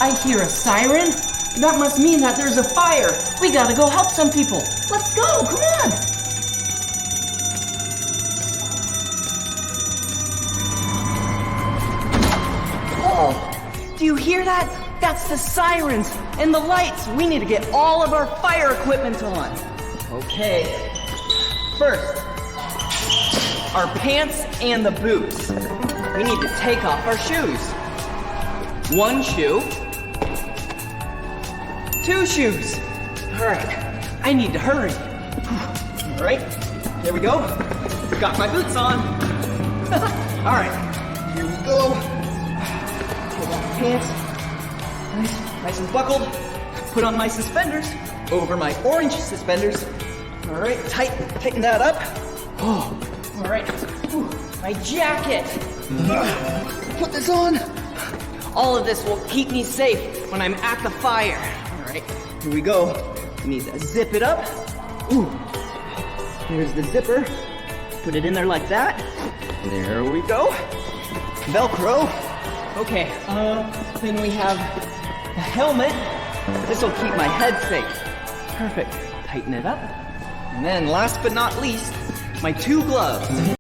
I hear a siren. That must mean that there's a fire. We gotta go help some people. Let's go, come on. Oh, do you hear that? That's the sirens and the lights. We need to get all of our fire equipment on. Okay. First, our pants and the boots. We need to take off our shoes. 1 shoe. 2 shoes. All right, I need to hurry. All right, here we go. Got my boots on. All right, here we go. Pull off the pants. Nice and buckled. Put on my suspenders over my orange suspenders. All right, tighten that up. Oh, all right. Ooh, my jacket. Put this on. All of this will keep me safe when I'm at the fire. All right, here we go. We need to zip it up. Ooh, here's the zipper. Put it in there like that. There we go. Velcro. Okay, then we have the helmet. This will keep my head safe. Perfect. Tighten it up. And then last but not least, my 2 gloves.